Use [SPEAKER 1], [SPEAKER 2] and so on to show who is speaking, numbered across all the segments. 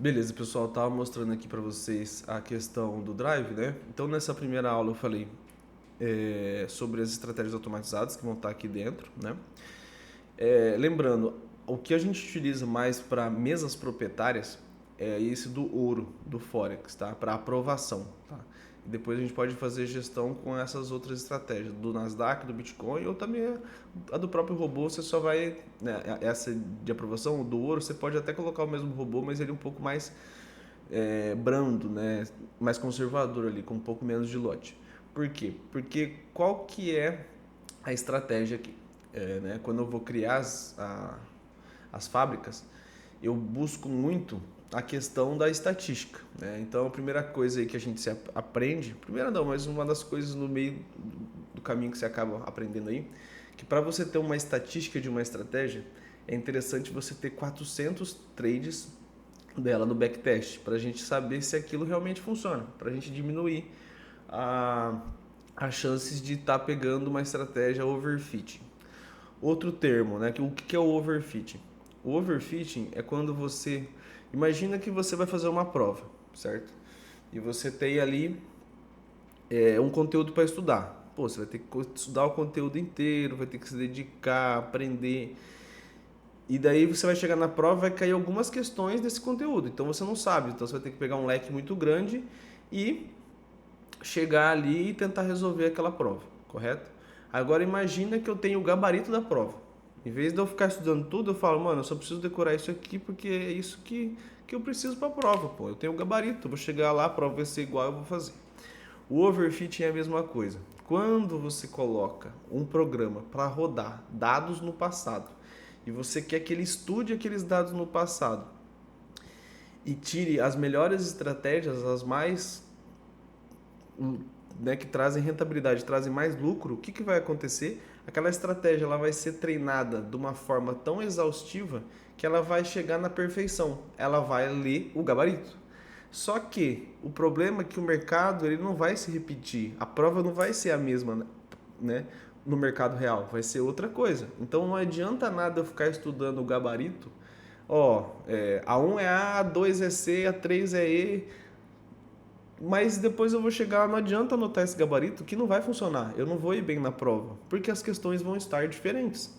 [SPEAKER 1] Beleza, pessoal, tava mostrando aqui para vocês a questão do Drive, né? Então, nessa primeira aula eu falei sobre as estratégias automatizadas que vão estar aqui dentro, né? Lembrando, o que a gente utiliza mais para mesas proprietárias é esse do ouro, do Forex, tá? Para aprovação, tá? E depois a gente pode fazer gestão com essas outras estratégias, do Nasdaq, do Bitcoin, ou também a do próprio robô, você só vai, né, essa de aprovação, do ouro, você pode até colocar o mesmo robô, mas ele é um pouco mais brando, né? Mais conservador ali, com um pouco menos de lote. Por quê? Porque qual que é a estratégia aqui? Né? Quando eu vou criar as fábricas, eu busco muito a questão da estatística, né? Então, a primeira coisa aí que a gente se aprende, primeira não, mas uma das coisas no meio do caminho que você acaba aprendendo aí, que para você ter uma estatística de uma estratégia, é interessante você ter 400 trades dela no backtest, para a gente saber se aquilo realmente funciona, para a gente diminuir a, as chances de estar pegando uma estratégia overfitting. Outro termo, né? O que é o overfitting? O overfitting é quando você imagina que você vai fazer uma prova, certo? E você tem ali um conteúdo para estudar. Pô, você vai ter que estudar o conteúdo inteiro, vai ter que se dedicar, aprender. E daí você vai chegar na prova e vai cair algumas questões desse conteúdo. Então você não sabe. Então você vai ter que pegar um leque muito grande e chegar ali e tentar resolver aquela prova, correto? Agora imagina que eu tenho o gabarito da prova. Em vez de eu ficar estudando tudo, eu falo, mano, eu só preciso decorar isso aqui porque é isso que eu preciso para a prova, pô. Eu tenho o gabarito, eu vou chegar lá, a prova vai ser igual, eu vou fazer. O overfitting é a mesma coisa. Quando você coloca um programa para rodar dados no passado e você quer que ele estude aqueles dados no passado e tire as melhores estratégias, as mais, né, que trazem rentabilidade, trazem mais lucro, o que vai acontecer? Aquela estratégia ela vai ser treinada de uma forma tão exaustiva que ela vai chegar na perfeição. Ela vai ler o gabarito. Só que o problema é que o mercado ele não vai se repetir. A prova não vai ser a mesma, né, no mercado real. Vai ser outra coisa. Então não adianta nada eu ficar estudando o gabarito. A1 é A, A2 é C, A3 é E, mas depois eu vou chegar, não adianta anotar esse gabarito que não vai funcionar. Eu não vou ir bem na prova, porque as questões vão estar diferentes.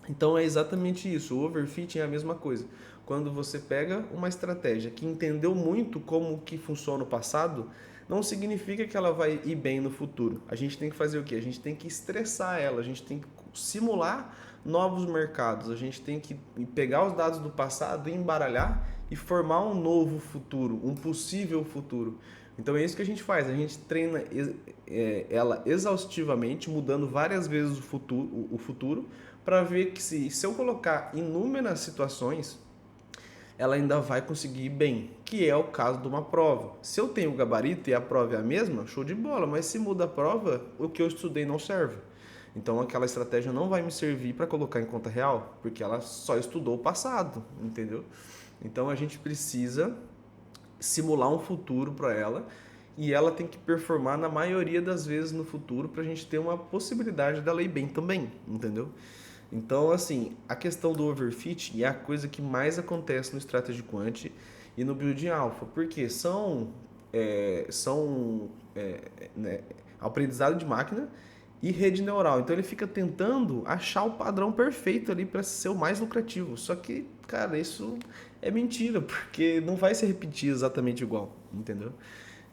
[SPEAKER 1] Então é exatamente isso. O overfitting é a mesma coisa. Quando você pega uma estratégia que entendeu muito como que funciona o passado, não significa que ela vai ir bem no futuro. A gente tem que fazer o quê? A gente tem que estressar ela, a gente tem que simular novos mercados, a gente tem que pegar os dados do passado, embaralhar e formar um novo futuro, um possível futuro. Então é isso que a gente faz, a gente treina ela exaustivamente, mudando várias vezes o futuro para ver que se eu colocar inúmeras situações, ela ainda vai conseguir ir bem, que é o caso de uma prova. Se eu tenho o gabarito e a prova é a mesma, show de bola, mas se muda a prova, o que eu estudei não serve. Então aquela estratégia não vai me servir para colocar em conta real, porque ela só estudou o passado, entendeu? Então a gente precisa simular um futuro para ela e ela tem que performar na maioria das vezes no futuro para a gente ter uma possibilidade dela ir bem também, entendeu? Então, assim, a questão do overfit é a coisa que mais acontece no Strategy Quant e no Building Alpha, porque são aprendizado de máquina e rede neural. Então ele fica tentando achar o padrão perfeito ali para ser o mais lucrativo. Só que, cara, isso é mentira, porque não vai se repetir exatamente igual, entendeu?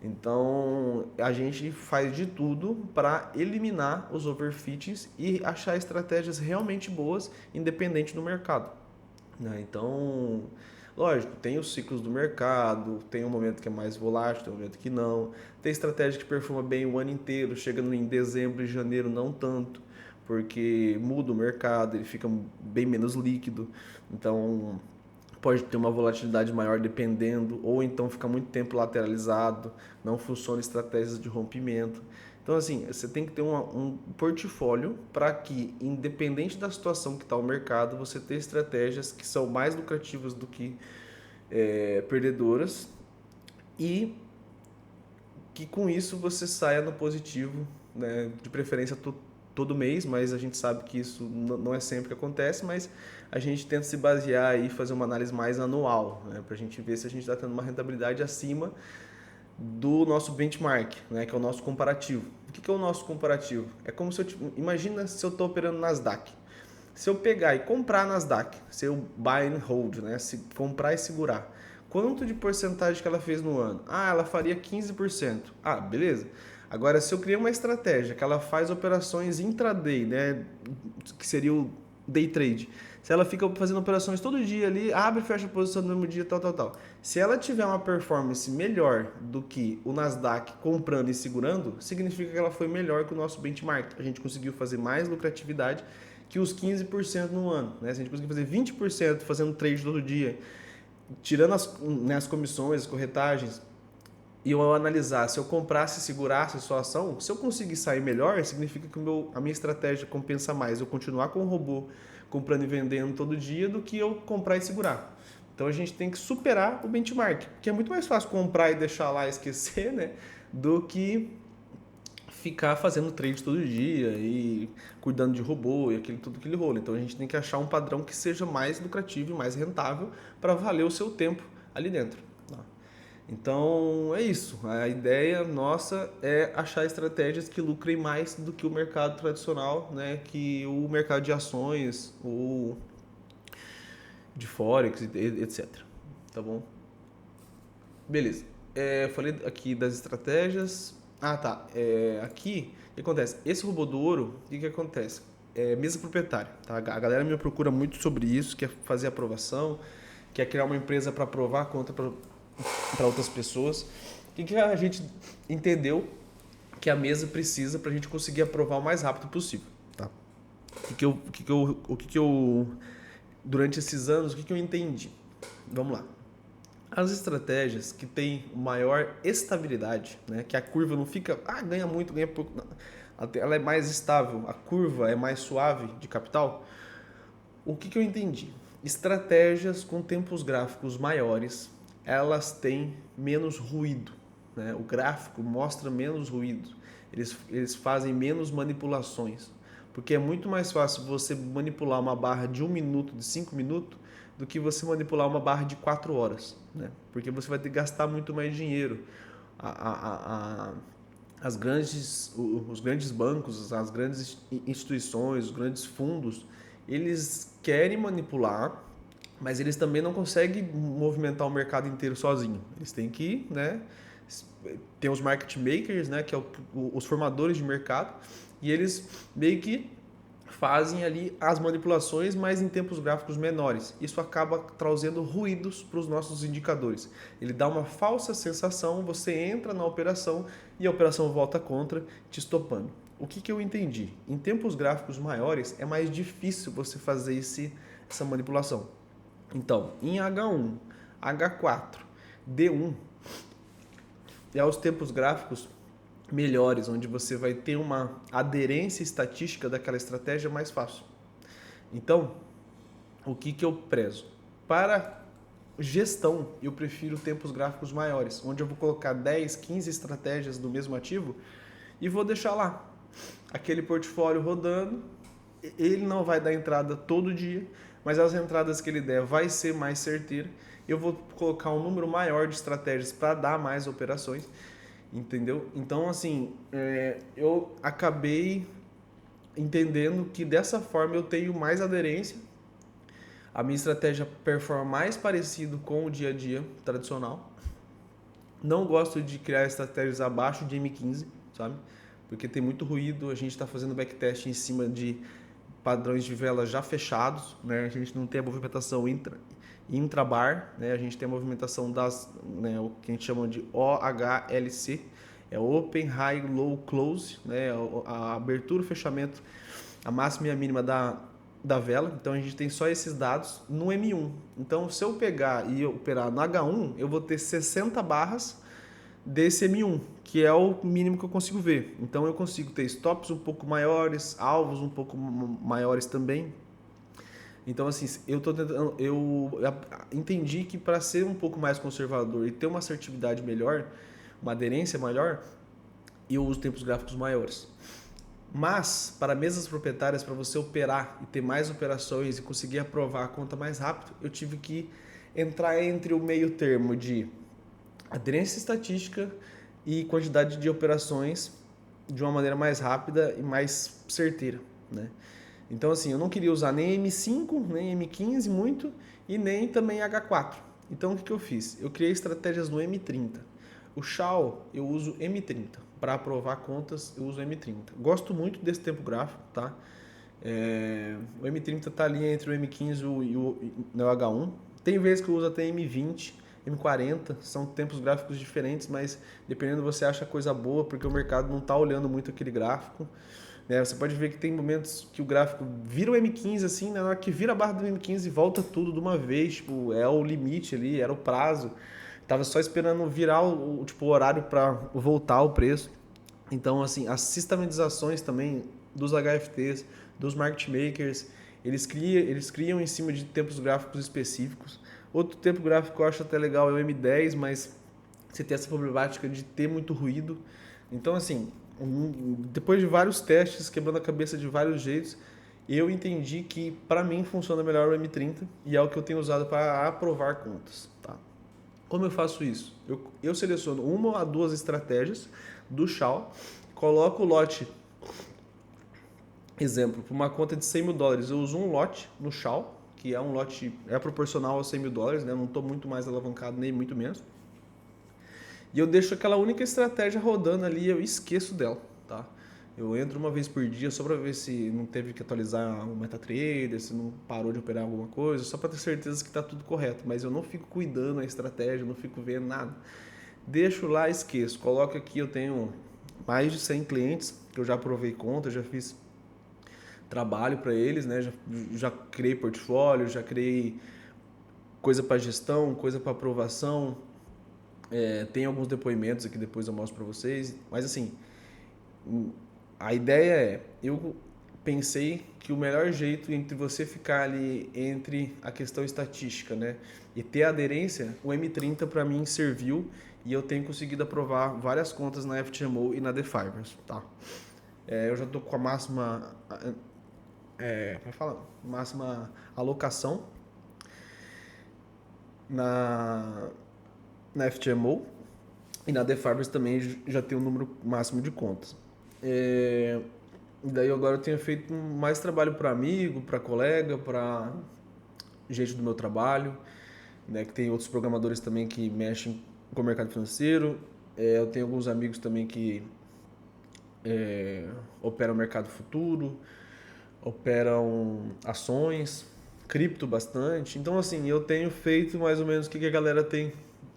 [SPEAKER 1] Então a gente faz de tudo para eliminar os overfittings e achar estratégias realmente boas, independente do mercado, né? Então, lógico, tem os ciclos do mercado, tem um momento que é mais volátil, tem um momento que não. Tem estratégia que performa bem o ano inteiro, chega em dezembro e janeiro não tanto, porque muda o mercado, ele fica bem menos líquido. Então, pode ter uma volatilidade maior dependendo, ou então fica muito tempo lateralizado, não funciona estratégias de rompimento. Então, assim, você tem que ter um portfólio para que, independente da situação que está o mercado, você tenha estratégias que são mais lucrativas do que perdedoras e que com isso você saia no positivo, né, de preferência todo mês, mas a gente sabe que isso não é sempre que acontece, mas a gente tenta se basear e fazer uma análise mais anual, né, para a gente ver se a gente está tendo uma rentabilidade acima do nosso benchmark, né, que é o nosso comparativo. O que é o nosso comparativo? É como se imagina se eu estou operando Nasdaq. Se eu pegar e comprar Nasdaq, se eu buy and hold, né, se comprar e segurar, quanto de porcentagem que ela fez no ano? Ah, ela faria 15%. Ah, beleza. Agora, se eu criar uma estratégia que ela faz operações intraday, né, que seria o day trade, se ela fica fazendo operações todo dia ali, abre e fecha a posição no mesmo dia, tal. Se ela tiver uma performance melhor do que o Nasdaq comprando e segurando, significa que ela foi melhor que o nosso benchmark. A gente conseguiu fazer mais lucratividade que os 15% no ano, né? Se a gente conseguir fazer 20% fazendo trade todo dia, tirando as comissões, as corretagens, e eu analisar, se eu comprasse e segurasse a sua ação, se eu conseguir sair melhor, significa que a minha estratégia compensa mais eu continuar com o robô comprando e vendendo todo dia do que eu comprar e segurar. Então a gente tem que superar o benchmark, que é muito mais fácil comprar e deixar lá e esquecer, né, do que ficar fazendo trade todo dia e cuidando de robô e tudo aquele rolo. Então a gente tem que achar um padrão que seja mais lucrativo e mais rentável para valer o seu tempo ali dentro. Então é isso. A ideia nossa é achar estratégias que lucrem mais do que o mercado tradicional, né? Que o mercado de ações, ou de Forex, etc. Tá bom? Beleza. Falei aqui das estratégias. Ah, tá. Aqui, o que acontece? Esse robô do ouro, o que acontece? Mesa proprietária. Tá? A galera me procura muito sobre isso, quer fazer aprovação, quer criar uma empresa para aprovar conta para outras pessoas. O que a gente entendeu que a mesa precisa para a gente conseguir aprovar o mais rápido possível. Tá? Durante esses anos, o que eu entendi? Vamos lá. As estratégias que têm maior estabilidade, né, que a curva não fica, ganha muito, ganha pouco, não. Ela é mais estável, a curva é mais suave de capital. O que eu entendi? Estratégias com tempos gráficos maiores, elas têm menos ruído, né? O gráfico mostra menos ruído, eles fazem menos manipulações, porque é muito mais fácil você manipular uma barra de 1 minuto, de 5 minutos, do que você manipular uma barra de 4 horas, né? Porque você vai ter que gastar muito mais dinheiro. Os grandes bancos, as grandes instituições, os grandes fundos, eles querem manipular, mas eles também não conseguem movimentar o mercado inteiro sozinho. Eles têm que, né, ter os market makers, né, que é os formadores de mercado, e eles meio que fazem ali as manipulações, mas em tempos gráficos menores. Isso acaba trazendo ruídos para os nossos indicadores. Ele dá uma falsa sensação, você entra na operação e a operação volta contra, te estopando. O que eu entendi? Em tempos gráficos maiores é mais difícil você fazer essa manipulação. Então, em H1, H4, D1, é os tempos gráficos melhores, onde você vai ter uma aderência estatística daquela estratégia mais fácil. Então, o que eu prezo? Para gestão, eu prefiro tempos gráficos maiores, onde eu vou colocar 10, 15 estratégias do mesmo ativo e vou deixar lá aquele portfólio rodando. Ele não vai dar entrada todo dia, mas as entradas que ele der vai ser mais certeira. Eu vou colocar um número maior de estratégias para dar mais operações. Entendeu? Então, assim, eu acabei entendendo que dessa forma eu tenho mais aderência, a minha estratégia performa mais parecido com o dia a dia tradicional. Não gosto de criar estratégias abaixo de M15, sabe? Porque tem muito ruído, a gente está fazendo backtest em cima de padrões de vela já fechados, né? A gente não tem a movimentação intrabar, né? A gente tem a movimentação né, o que a gente chama de OHLC, é Open, High, Low, Close, né? A abertura, o fechamento, a máxima e a mínima da vela. Então a gente tem só esses dados no M1. Então se eu pegar e operar no H1, eu vou ter 60 barras desse M1, que é o mínimo que eu consigo ver. Então eu consigo ter stops um pouco maiores, alvos um pouco maiores também. Então, assim, eu entendi que para ser um pouco mais conservador e ter uma assertividade melhor, uma aderência maior, eu uso tempos gráficos maiores. Mas, para mesas proprietárias, para você operar e ter mais operações e conseguir aprovar a conta mais rápido, eu tive que entrar entre o meio termo de aderência estatística e quantidade de operações de uma maneira mais rápida e mais certeira, né? Então, assim, eu não queria usar nem M5, nem M15 muito e nem também H4. Então, o que eu fiz? Eu criei estratégias no M30. O Shao, eu uso M30. Para aprovar contas, eu uso M30. Gosto muito desse tempo gráfico, tá? O M30 está ali entre o M15 e o H1. Tem vezes que eu uso até M20, M40, são tempos gráficos diferentes, mas dependendo você acha coisa boa, porque o mercado não está olhando muito aquele gráfico. Né? Você pode ver que tem momentos que o gráfico vira o M15 assim, na hora que vira a barra do M15 volta tudo de uma vez, tipo, é o limite ali, era o prazo. Tava só esperando virar o horário para voltar o preço. Então, assim, as sistematizações também dos HFTs, dos market makers, eles criam em cima de tempos gráficos específicos. Outro tempo gráfico que eu acho até legal é o M10, mas você tem essa problemática de ter muito ruído. Então, assim, depois de vários testes, quebrando a cabeça de vários jeitos, eu entendi que para mim funciona melhor o M30 e é o que eu tenho usado para aprovar contas. Tá? Como eu faço isso? Eu seleciono uma a duas estratégias do Shao, coloco o lote, exemplo, para uma conta de $100 mil, eu uso um lote no Shao, que é um lote, é proporcional aos $100 mil, né? Eu não estou muito mais alavancado, nem muito menos. E eu deixo aquela única estratégia rodando ali e eu esqueço dela, tá? Eu entro uma vez por dia só para ver se não teve que atualizar o MetaTrader, se não parou de operar alguma coisa, só para ter certeza que está tudo correto. Mas eu não fico cuidando da estratégia, não fico vendo nada. Deixo lá e esqueço. Coloco aqui, eu tenho mais de 100 clientes que eu já aprovei conta, já fiz trabalho para eles, né? Já criei portfólio, já criei coisa para gestão, coisa para aprovação. Tem alguns depoimentos aqui, depois eu mostro para vocês. Mas assim, a ideia é, eu pensei que o melhor jeito entre você ficar ali entre a questão estatística, né, e ter aderência, o M30 para mim serviu e eu tenho conseguido aprovar várias contas na FTMO e na The Fibers, tá? Eu já tô com a máxima alocação na FTMO e na The Fibers também já tem um número máximo de contas. Daí agora eu tenho feito mais trabalho para amigo, para colega, para gente do meu trabalho, né, que tem outros programadores também que mexem com o mercado financeiro. Eu tenho alguns amigos também que operam mercado futuro, operam ações, cripto bastante. Então, assim, eu tenho feito mais ou menos o que a galera tem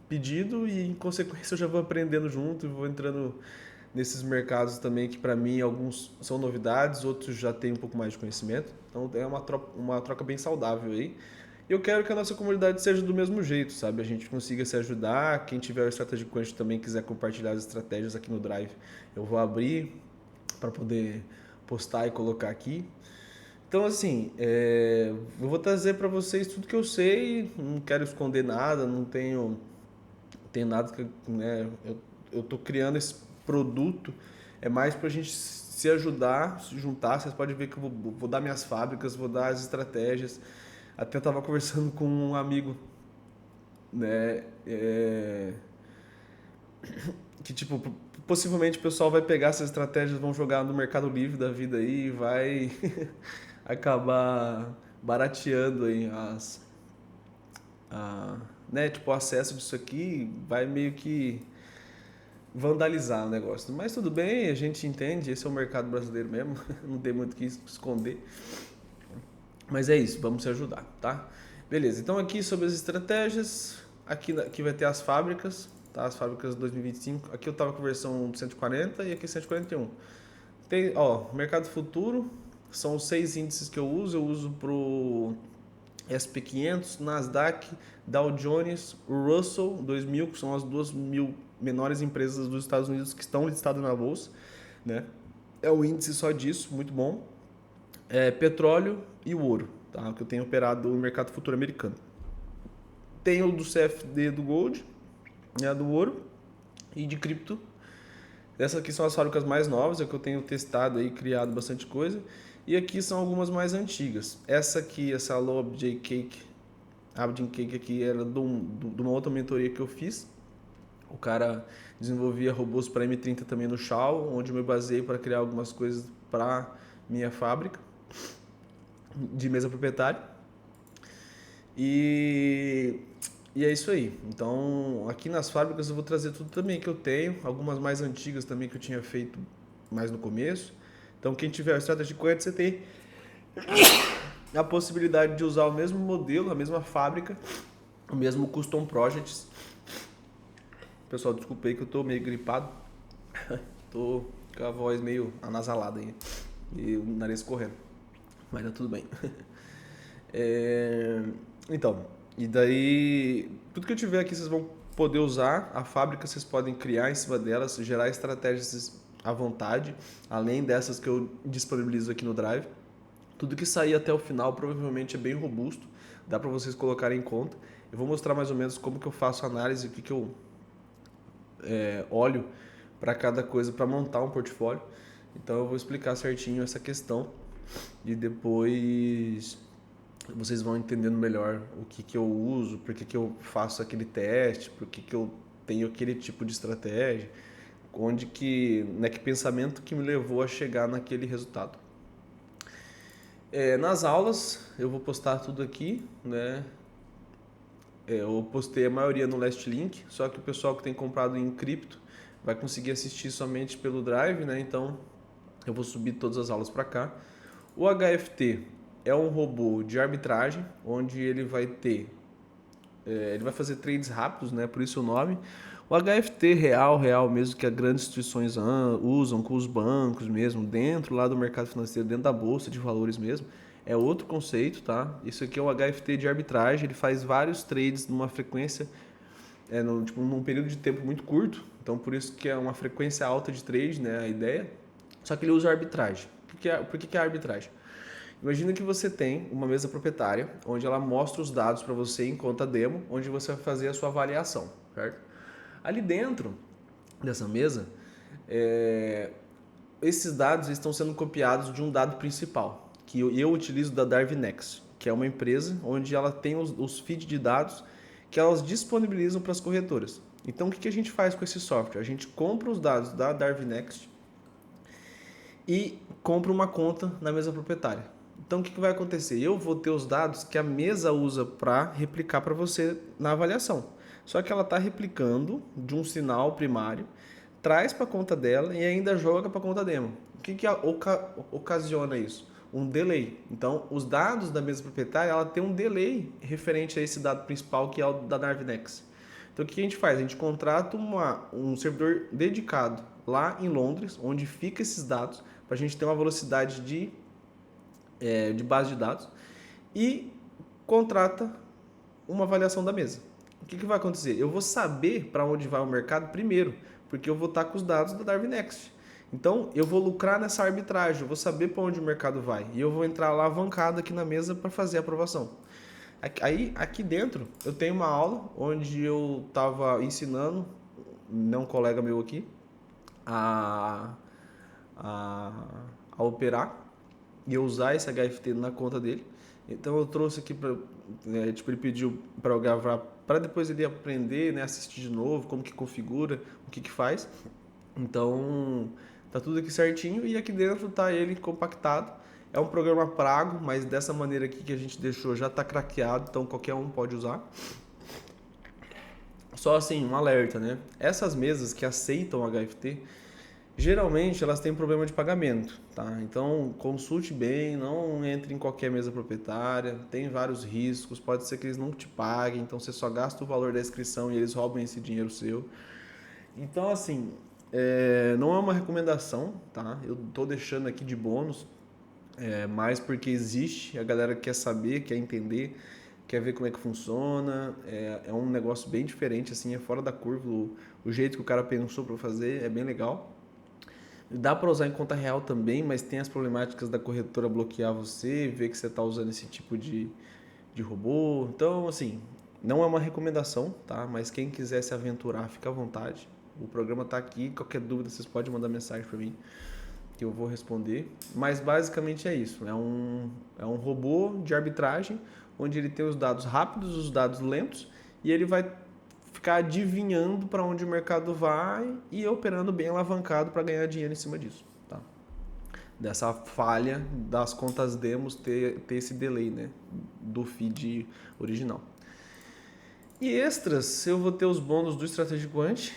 [SPEAKER 1] pedido e, em consequência, eu já vou aprendendo junto e vou entrando nesses mercados também que, para mim, alguns são novidades, outros já têm um pouco mais de conhecimento. Então, é uma troca bem saudável aí. Eu quero que a nossa comunidade seja do mesmo jeito, sabe? A gente consiga se ajudar. Quem tiver o Strategy Quant também quiser compartilhar as estratégias aqui no Drive, eu vou abrir para poder postar e colocar aqui. Então, assim, eu vou trazer para vocês tudo que eu sei, não quero esconder nada, não tenho nada que, né, eu tô criando esse produto, é mais para a gente se ajudar, se juntar. Vocês podem ver que eu vou dar minhas fábricas, vou dar as estratégias. Até eu estava conversando com um amigo, né, que tipo, possivelmente o pessoal vai pegar essas estratégias, vão jogar no Mercado Livre da vida aí e vai acabar barateando aí né, tipo, o acesso disso aqui vai meio que vandalizar o negócio. Mas tudo bem, a gente entende, esse é o mercado brasileiro mesmo, não tem muito o que esconder. Mas é isso, vamos se ajudar, tá? Beleza, então aqui sobre as estratégias, aqui vai ter as fábricas, tá? As fábricas 2025, aqui eu tava com a versão 140 e aqui 141. Tem, ó, mercado futuro, são os 6 índices que eu uso pro SP500, Nasdaq, Dow Jones, Russell 2000, que são as 2.000 menores empresas dos Estados Unidos que estão listadas na bolsa, né? É o índice só disso, muito bom. Petróleo e o ouro, tá? Que eu tenho operado no mercado futuro americano. Tem o do CFD do Gold, né, do ouro, e de cripto Essas aqui são as fábricas mais novas, é que eu tenho testado aí, criado bastante coisa. E aqui são algumas mais antigas. Essa aqui, essa Low Abjay Cake, Abjay Cake aqui era de uma outra mentoria que eu fiz. O cara desenvolvia robôs para M30 também no Shaw, onde eu me baseei para criar algumas coisas para minha fábrica de mesa proprietária. E é isso aí. Então, aqui nas fábricas eu vou trazer tudo também que eu tenho, algumas mais antigas também que eu tinha feito mais no começo. Então, quem tiver a estratégia correta, você tem a possibilidade de usar o mesmo modelo, a mesma fábrica, o mesmo custom projects. Pessoal, desculpa aí que eu tô meio gripado. Tô com a voz meio anasalada aí e o nariz correndo. Mas tá tudo bem. Então, e daí, tudo que eu tiver aqui vocês vão poder usar, a fábrica vocês podem criar em cima delas, gerar estratégias à vontade, além dessas que eu disponibilizo aqui no Drive. Tudo que sair até o final provavelmente é bem robusto, dá para vocês colocarem em conta. Eu vou mostrar mais ou menos como que eu faço a análise, o que eu olho para cada coisa para montar um portfólio. Então eu vou explicar certinho essa questão e depois vocês vão entendendo melhor o que eu uso, por que eu faço aquele teste, por que eu tenho aquele tipo de estratégia, onde que pensamento que me levou a chegar naquele resultado. Nas aulas eu vou postar tudo aqui, né? Eu postei a maioria no Last Link, só que o pessoal que tem comprado em cripto vai conseguir assistir somente pelo Drive, né? Então eu vou subir todas as aulas para cá. O HFT é um robô de arbitragem, onde ele vai ter, ele vai fazer trades rápidos, né? Por isso o nome. O HFT real mesmo, que as grandes instituições usam com os bancos mesmo, dentro lá do mercado financeiro, dentro da bolsa de valores mesmo, é outro conceito, tá? Isso aqui é o HFT de arbitragem, ele faz vários trades numa frequência, num período de tempo muito curto, então por isso que é uma frequência alta de trade, né? A ideia. Só que ele usa arbitragem. Por que é arbitragem? Imagina que você tem uma mesa proprietária, onde ela mostra os dados para você em conta demo, onde você vai fazer a sua avaliação, certo? Ali dentro dessa mesa, esses dados estão sendo copiados de um dado principal, que eu utilizo da Darvinex, que é uma empresa onde ela tem os feeds de dados que elas disponibilizam para as corretoras. Então, o que a gente faz com esse software? A gente compra os dados da Darvinex e compra uma conta na mesa proprietária. Então, o que vai acontecer? Eu vou ter os dados que a mesa usa para replicar para você na avaliação. Só que ela está replicando de um sinal primário, traz para a conta dela e ainda joga para a conta demo. O que ocasiona isso? Um delay. Então, os dados da mesa proprietária ela tem um delay referente a esse dado principal que é o da Darvinex. Então, o que a gente faz? A gente contrata um servidor dedicado lá em Londres, onde fica esses dados, para a gente ter uma velocidade de base de dados, e contrata uma avaliação da mesa. O que vai acontecer? Eu vou saber para onde vai o mercado primeiro, porque eu vou estar com os dados da Darvinex. Então, eu vou lucrar nessa arbitragem, eu vou saber para onde o mercado vai, e eu vou entrar lá alavancado aqui na mesa para fazer a aprovação. Aqui dentro, eu tenho uma aula onde eu estava ensinando um colega meu aqui a operar e eu usar esse HFT na conta dele. Então eu trouxe aqui para, ele pediu para eu gravar para depois ele aprender, né, assistir de novo como que configura, o que faz. Então tá tudo aqui certinho e aqui dentro tá ele compactado. É um programa pago, mas dessa maneira aqui que a gente deixou já tá craqueado, então qualquer um pode usar. Só assim, um alerta, né? Essas mesas que aceitam HFT, geralmente elas têm problema de pagamento, tá? Então consulte bem, não entre em qualquer mesa proprietária, tem vários riscos, pode ser que eles não te paguem, então você só gasta o valor da inscrição e eles roubam esse dinheiro seu. Então assim, não é uma recomendação, tá? Eu tô deixando aqui de bônus, mais porque existe, a galera quer saber, quer entender, quer ver como é que funciona, é um negócio bem diferente, assim, é fora da curva, o jeito que o cara pensou para fazer é bem legal. Dá para usar em conta real também, mas tem as problemáticas da corretora bloquear você, ver que você está usando esse tipo de robô. Então, assim, não é uma recomendação, tá? Mas quem quiser se aventurar, fica à vontade. O programa tá aqui, qualquer dúvida vocês podem mandar mensagem para mim que eu vou responder. Mas basicamente é isso, é um robô de arbitragem onde ele tem os dados rápidos, os dados lentos e ele vai ficar adivinhando para onde o mercado vai e operando bem alavancado para ganhar dinheiro em cima disso, tá? Dessa falha das contas demos ter esse delay, né, do feed original. E extras, eu vou ter os bônus do Strategic Quant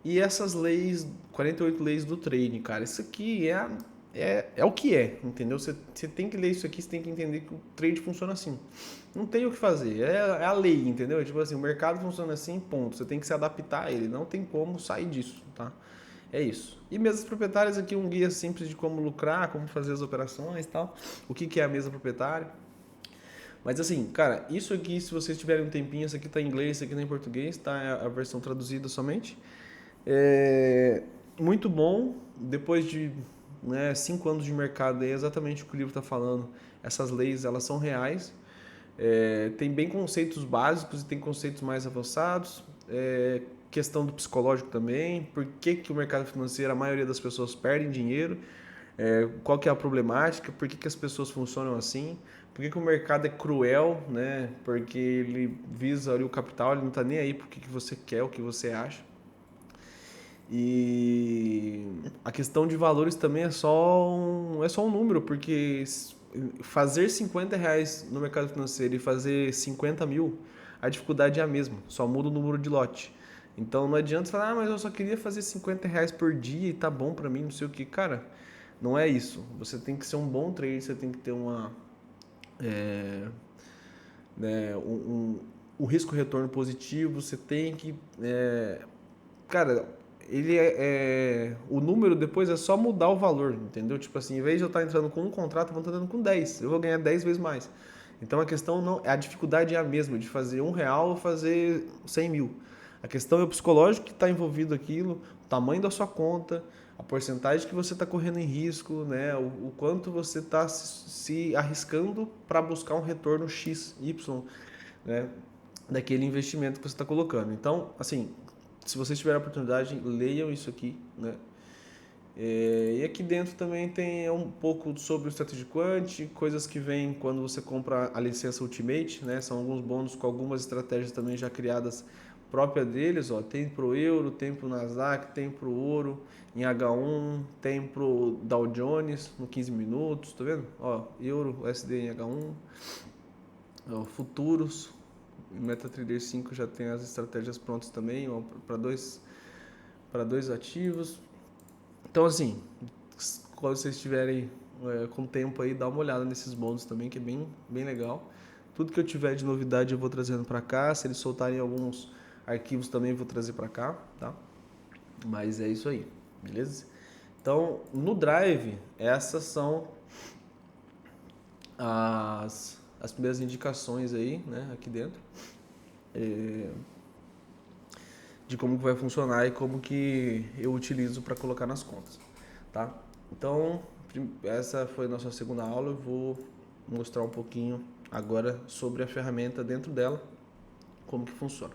[SPEAKER 1] e essas leis, 48 leis do trade, cara. Isso aqui é o que é, entendeu? Você tem que ler isso aqui, você tem que entender que o trade funciona assim. Não tem o que fazer, é a lei, entendeu? Tipo assim, o mercado funciona assim, ponto. Você tem que se adaptar a ele, não tem como sair disso, tá? É isso. E mesas proprietárias aqui, um guia simples de como lucrar, como fazer as operações e tal. O que é a mesa proprietária. Mas assim, cara, isso aqui, se vocês tiverem um tempinho, isso aqui tá em inglês, isso aqui tá em português, tá? É a versão traduzida somente. É muito bom, depois de 5 anos de mercado, é exatamente o que o livro está falando. Essas leis, elas são reais. Tem bem conceitos básicos e tem conceitos mais avançados. Questão do psicológico também. Por que o mercado financeiro, a maioria das pessoas perdem dinheiro? Qual que é a problemática? Por que as pessoas funcionam assim? Por que o mercado é cruel, né? Porque ele visa ali o capital, ele não está nem aí por que você quer, o que você acha. E a questão de valores também é só um número, porque fazer 50 reais no mercado financeiro e fazer 50 mil, a dificuldade é a mesma, só muda o número de lote. Então não adianta falar, mas eu só queria fazer 50 reais por dia e tá bom pra mim, não sei o que. Cara, não é isso. Você tem que ser um bom trader, você tem que ter um risco-retorno positivo, você tem que... cara, o número depois é só mudar o valor, entendeu? Tipo assim, em vez de eu estar entrando com um contrato, eu vou estar entrando com 10. Eu vou ganhar 10 vezes mais. Então a questão não, a dificuldade é a mesma, de fazer R$1 ou fazer 100 mil. A questão é o psicológico que está envolvido aquilo, o tamanho da sua conta, a porcentagem que você está correndo em risco, né? O quanto você está se arriscando para buscar um retorno X, Y, né? Daquele investimento que você está colocando. Então, assim, se vocês tiverem a oportunidade, leiam isso aqui, né? E aqui dentro também tem um pouco sobre o Strategic Quant, coisas que vêm quando você compra a licença Ultimate, né? São alguns bônus com algumas estratégias também já criadas própria deles, ó. Tem pro euro, tem pro Nasdaq, tem pro ouro em H1, tem pro Dow Jones no 15 minutos, tá vendo? Ó, euro, USD em H1, ó, futuros. O MetaTrader 5 já tem as estratégias prontas também, para dois ativos. Então, assim, quando vocês estiverem com tempo aí, dá uma olhada nesses bônus também, que é bem, bem legal. Tudo que eu tiver de novidade eu vou trazendo para cá. Se eles soltarem alguns arquivos também eu vou trazer para cá, tá? Mas é isso aí, beleza? Então, no Drive, essas são as primeiras indicações aí, né, aqui dentro, de como que vai funcionar e como que eu utilizo para colocar nas contas, tá? Então, essa foi a nossa segunda aula. Eu vou mostrar um pouquinho agora sobre a ferramenta dentro dela, como que funciona.